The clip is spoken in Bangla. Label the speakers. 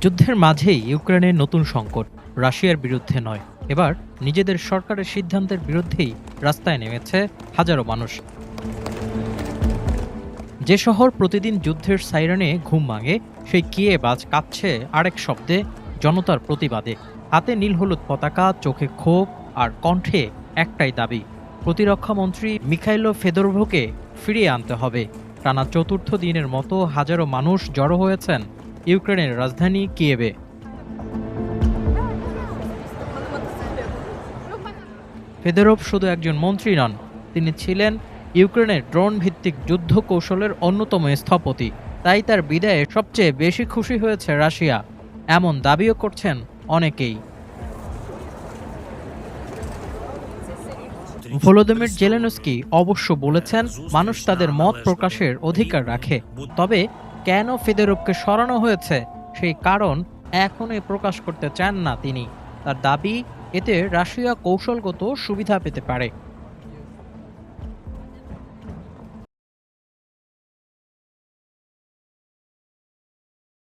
Speaker 1: যুদ্ধের মাঝেই ইউক্রেনের নতুন সংকট, রাশিয়ার বিরুদ্ধে নয়, এবার নিজেদের সরকারের সিদ্ধান্তের বিরুদ্ধেই রাস্তায় নেমেছে হাজারো মানুষ। যে শহর প্রতিদিন যুদ্ধের সাইরেনে ঘুম ভাঙে, সেই কিয়েভ আজ কাঁপছে আরেক শব্দে, জনতার প্রতিবাদে। হাতে নীল হলুদ পতাকা, চোখে ক্ষোভ, আর কণ্ঠে একটাই দাবি: প্রতিরক্ষা মন্ত্রী মিখাইলো ফেদোরভকে ফিরিয়ে আনতে হবে। টানা চতুর্থ দিনের মতো হাজারো মানুষ জড়ো হয়েছেন ইউক্রেনের রাজধানী কিয়েভে। ফেদোরভ শুধু একজন মন্ত্রী নন, তিনি ছিলেন ইউক্রেনের ড্রোন ভিত্তিক যুদ্ধ কৌশলের অন্যতম স্থপতি। তাই তার বিদায়ে সবচেয়ে বেশি খুশি হয়েছে রাশিয়া, এমন দাবিও করছেন অনেকেই। ভলোদিমির জেলেনস্কি অবশ্য বলেছেন, মানুষ তাদের মত প্রকাশের অধিকার রাখে। তবে কেন ফেদোরভকে সরানো হয়েছে সেই কারণ এখনই প্রকাশ করতে চান না তিনি। তার দাবি, এতে রাশিয়া কৌশলগত সুবিধা পেতে পারে।